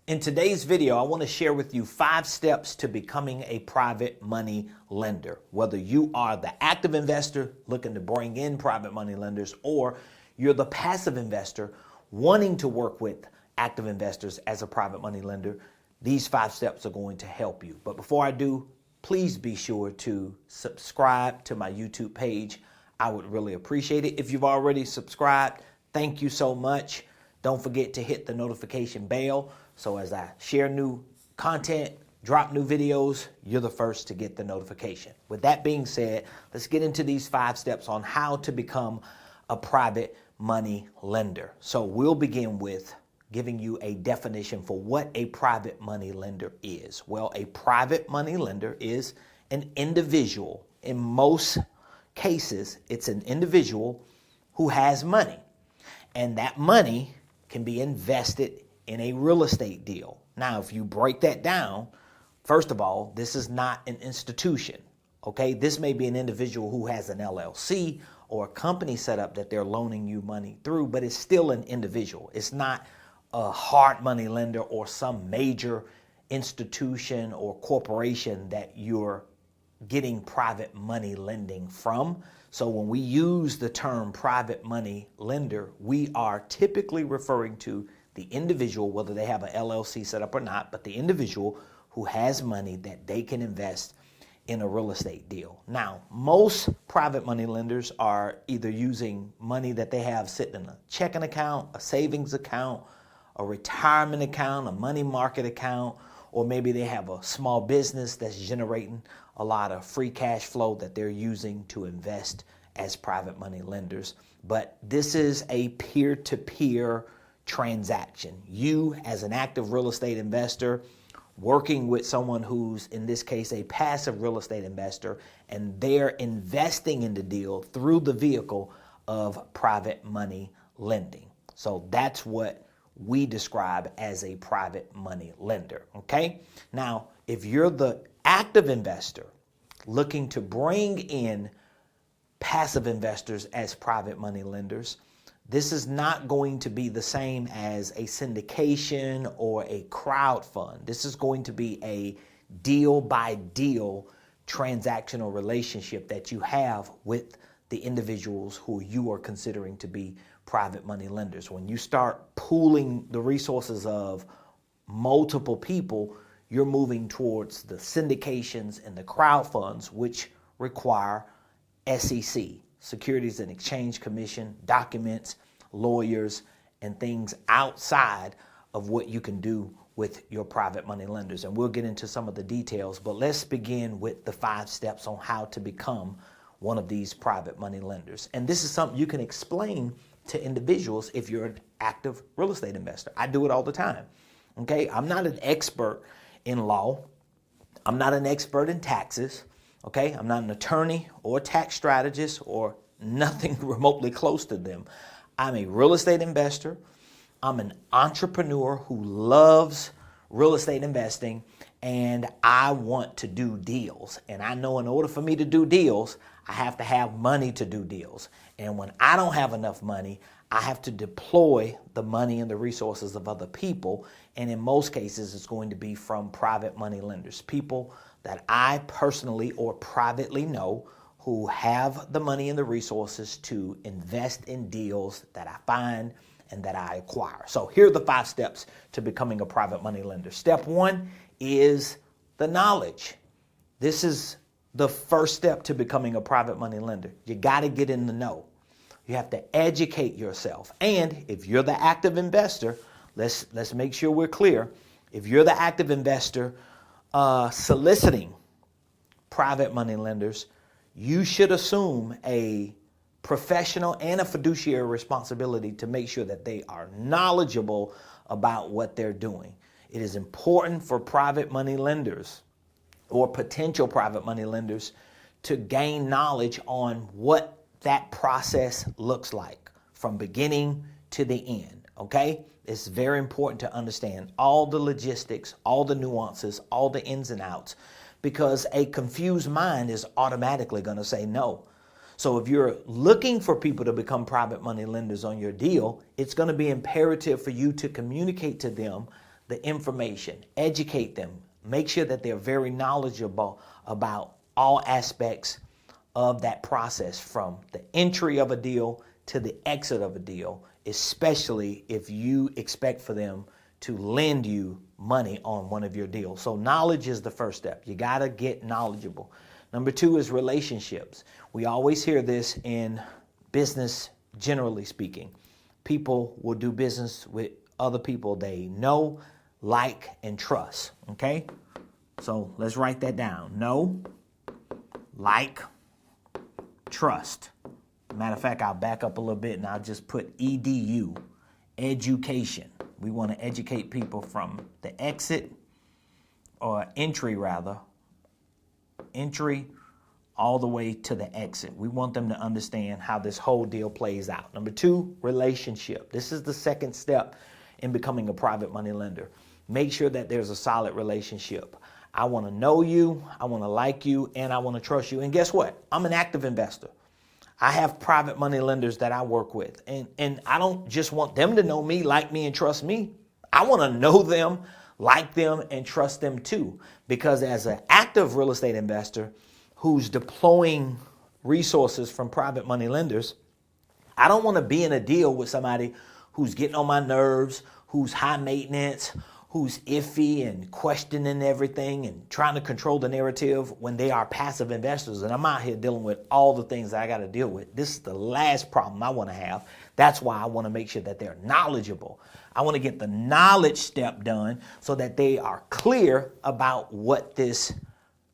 In today's video, I want to share with you 5 steps to becoming a private money lender. Whether you are the active investor looking to bring in private money lenders, or you're the passive investor wanting to work with active investors as a private money lender, these 5 steps are going to help you. But before I do, please be sure to subscribe to my YouTube page. I would really appreciate it. If you've already subscribed, thank you so much. Don't forget to hit the notification bell, so as I share new content, drop new videos, you're the first to get the notification. With that being said, let's get into these 5 steps on how to become a private money lender. So we'll begin with giving you a definition for what a private money lender is. Well, a private money lender is an individual. In most cases, it's an individual who has money, and that money can be invested in a real estate deal. Now, if you break that down, first of all, this is not an institution, okay? This may be an individual who has an LLC or a company set up that they're loaning you money through, but it's still an individual. It's not a hard money lender or some major institution or corporation that you're getting private money lending from. So when we use the term private money lender, we are typically referring to the individual, whether they have an LLC set up or not, but the individual who has money that they can invest in a real estate deal. Now, most private money lenders are either using money that they have sitting in a checking account, a savings account, a retirement account, a money market account, or maybe they have a small business that's generating a lot of free cash flow that they're using to invest as private money lenders. But this is a peer-to-peer transaction. You, as an active real estate investor, working with someone who's, in this case, a passive real estate investor, and they're investing in the deal through the vehicle of private money lending. So that's what we describe as a private money lender, okay? Now, if you're the active investor looking to bring in passive investors as private money lenders, this is not going to be the same as a syndication or a crowd fund. This is going to be a deal by deal transactional relationship that you have with the individuals who you are considering to be private money lenders. When you start pooling the resources of multiple people, you're moving towards the syndications and the crowd funds, which require SEC, Securities and Exchange Commission, documents, lawyers, and things outside of what you can do with your private money lenders. And we'll get into some of the details, but let's begin with the 5 steps on how to become one of these private money lenders. And this is something you can explain to individuals if you're an active real estate investor. I do it all the time, okay? I'm not an expert in law. I'm not an expert in taxes, okay? I'm not an attorney or a tax strategist or nothing remotely close to them. I'm a real estate investor. I'm an entrepreneur who loves real estate investing, and I want to do deals. And I know in order for me to do deals, I have to have money to do deals. And when I don't have enough money, I have to deploy the money and the resources of other people. And in most cases, it's going to be from private money lenders, people that I personally or privately know who have the money and the resources to invest in deals that I find and that I acquire. So here are the 5 steps to becoming a private money lender. Step 1 is the knowledge. This is the first step to becoming a private money lender. You got to get in the know. You have to educate yourself. And if you're the active investor, let's make sure we're clear. If you're the active investor soliciting private money lenders, you should assume a professional and a fiduciary responsibility to make sure that they are knowledgeable about what they're doing. It is important for private money lenders or potential private money lenders to gain knowledge on what that process looks like from beginning to the end, okay? It's very important to understand all the logistics, all the nuances, all the ins and outs, because a confused mind is automatically going to say no. So if you're looking for people to become private money lenders on your deal, it's going to be imperative for you to communicate to them the information, educate them, make sure that they're very knowledgeable about all aspects of that process, from the entry of a deal to the exit of a deal, especially if you expect for them to lend you money on one of your deals. So knowledge is the first step. You got to get knowledgeable. Number 2 is relationships. We always hear this in business, generally speaking. People will do business with other people they know, like, and trust. Okay? So let's write that down. Know, like, trust. Matter of fact, I'll back up a little bit and I'll just put EDU, education. We want to educate people from the exit, or entry all the way to the exit. We want them to understand how this whole deal plays out. Number 2, relationship. This is the second step in becoming a private money lender. Make sure that there's a solid relationship. I want to know you, I want to like you, and I want to trust you. And guess what? I'm an active investor. I have private money lenders that I work with. And I don't just want them to know me, like me, and trust me. I want to know them, like them, and trust them too. Because as an active real estate investor who's deploying resources from private money lenders, I don't want to be in a deal with somebody who's getting on my nerves, who's high maintenance, who's iffy and questioning everything and trying to control the narrative when they are passive investors. And I'm out here dealing with all the things that I got to deal with. This is the last problem I want to have. That's why I want to make sure that they're knowledgeable. I want to get the knowledge step done so that they are clear about what this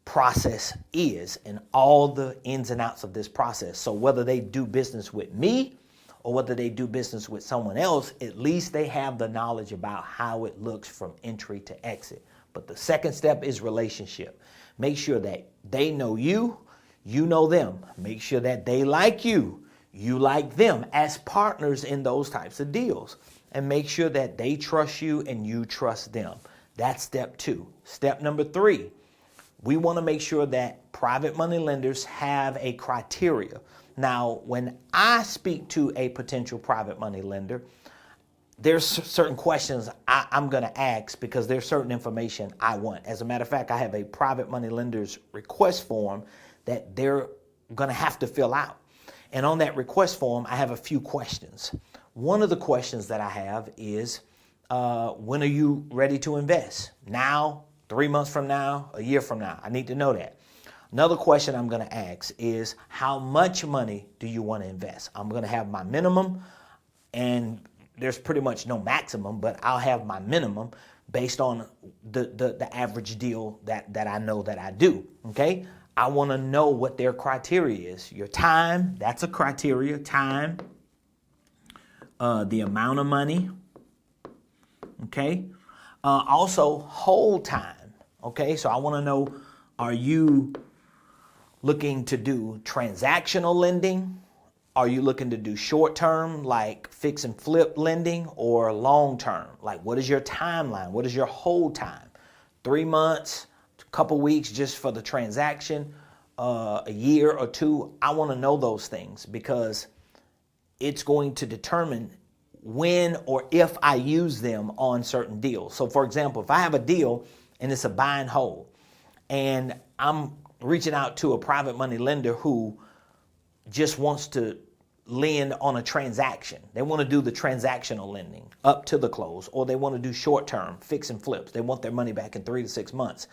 process is and all the ins and outs of this process. So whether they do business with me or whether they do business with someone else, at least they have the knowledge about how it looks from entry to exit. But the second step is relationship. Make sure that they know you, you know them. Make sure that they like you, you like them as partners in those types of deals. And make sure that they trust you and you trust them. That's step 2. Step number 3, we want to make sure that private money lenders have a criteria. Now, when I speak to a potential private money lender, there's certain questions I'm going to ask because there's certain information I want. As a matter of fact, I have a private money lender's request form that they're going to have to fill out. And on that request form, I have a few questions. One of the questions that I have is, when are you ready to invest? Now, 3 months from now, a year from now? I need to know that. Another question I'm going to ask is, how much money do you want to invest? I'm going to have my minimum, and there's pretty much no maximum, but I'll have my minimum based on the average deal that I know that I do, okay? I want to know what their criteria is. Your time, that's a criteria, time. The amount of money, okay? Also, hold time, okay? So I want to know, are you looking to do transactional lending? Are you looking to do short-term, like fix and flip lending, or long-term? Like, what is your timeline? What is your hold time? 3 months, a couple weeks just for the transaction, a year or 2? I want to know those things because it's going to determine when or if I use them on certain deals. So, for example, if I have a deal and it's a buy and hold, and I'm reaching out to a private money lender who just wants to lend on a transaction. They want to do the transactional lending up to the close, or they want to do short-term fix and flips. They want their money back in 3 to 6 months.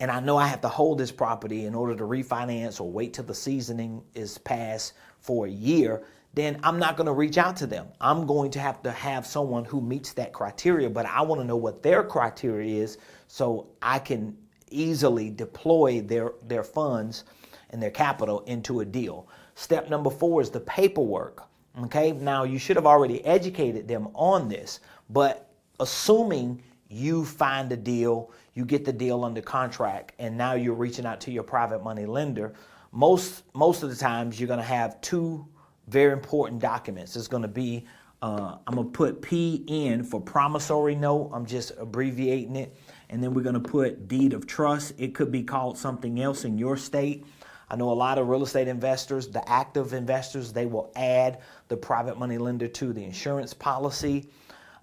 And I know I have to hold this property in order to refinance or wait till the seasoning is passed for a year. Then I'm not going to reach out to them. I'm going to have someone who meets that criteria, but I want to know what their criteria is so I can easily deploy their funds and their capital into a deal. Step number 4 is the paperwork. Okay, now you should have already educated them on this, but assuming you find a deal, you get the deal under contract, and now you're reaching out to your private money lender, most of the times you're going to have 2 very important documents. It's going to be, I'm going to put PN for promissory note. I'm just abbreviating it. And then we're going to put deed of trust. It could be called something else in your state. I know a lot of real estate investors, the active investors, they will add the private money lender to the insurance policy.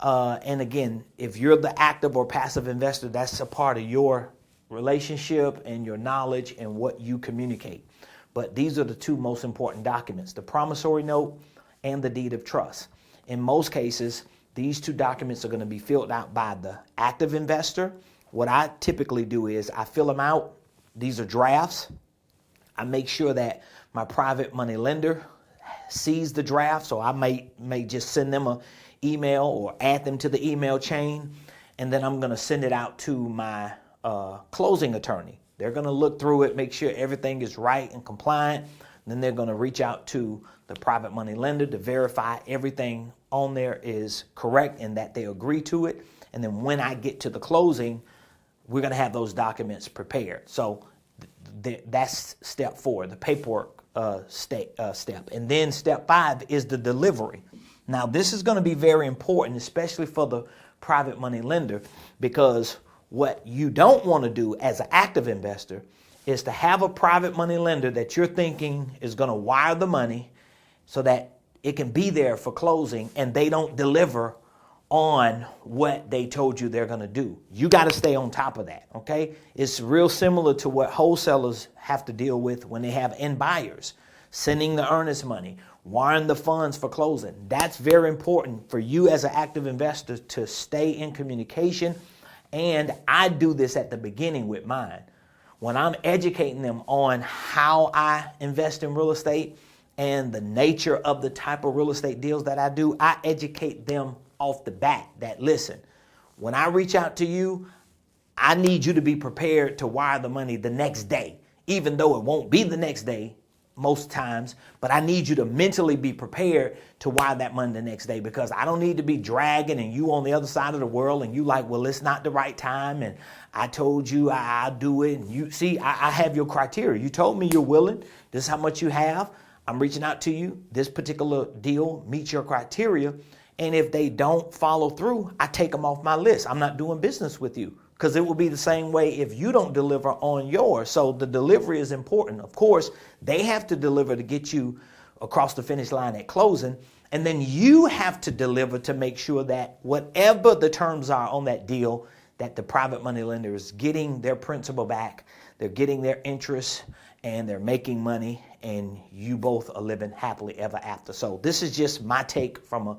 And again, if you're the active or passive investor, that's a part of your relationship and your knowledge and what you communicate. But these are the two most important documents, the promissory note and the deed of trust. In most cases, these two documents are going to be filled out by the active investor. What I typically do is I fill them out. These are drafts. I make sure that my private money lender sees the draft, so I may just send them an email or add them to the email chain, and then I'm going to send it out to my closing attorney. They're going to look through it, make sure everything is right and compliant. Then they're going to reach out to the private money lender to verify everything on there is correct and that they agree to it. And then when I get to the closing, we're going to have those documents prepared. So that's step 4, the paperwork step. And then step 5 is the delivery. Now, this is going to be very important, especially for the private money lender, because what you don't want to do as an active investor is to have a private money lender that you're thinking is going to wire the money so that it can be there for closing and they don't deliver on what they told you they're going to do. You got to stay on top of that, okay? It's real similar to what wholesalers have to deal with when they have end buyers, sending the earnest money, wiring the funds for closing. That's very important for you as an active investor to stay in communication. And I do this at the beginning with mine. When I'm educating them on how I invest in real estate and the nature of the type of real estate deals that I do, I educate them off the bat that, listen, when I reach out to you, I need you to be prepared to wire the money the next day, even though it won't be the next day most times, but I need you to mentally be prepared to wire that money the next day, because I don't need to be dragging and you on the other side of the world and you like, well, it's not the right time and I told you I'll do it. And you see, I have your criteria. You told me you're willing. This is how much you have. I'm reaching out to you. This particular deal meets your criteria. And if they don't follow through, I take them off my list. I'm not doing business with you, because it will be the same way if you don't deliver on yours. So the delivery is important. Of course, they have to deliver to get you across the finish line at closing. And then you have to deliver to make sure that whatever the terms are on that deal, that the private money lender is getting their principal back, they're getting their interest, and they're making money, and you both are living happily ever after. So this is just my take from an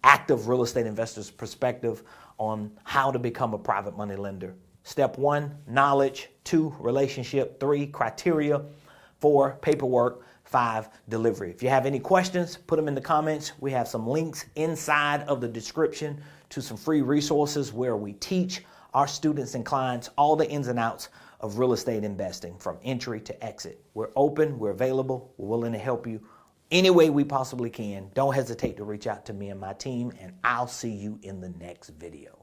active real estate investor's perspective on how to become a private money lender. Step 1, knowledge. 2, relationship. 3, criteria. 4, paperwork. 5, delivery. If you have any questions, put them in the comments. We have some links inside of the description to some free resources where we teach our students and clients all the ins and outs of real estate investing from entry to exit. We're open, we're available, we're willing to help you any way we possibly can. Don't hesitate to reach out to me and my team, and I'll see you in the next video.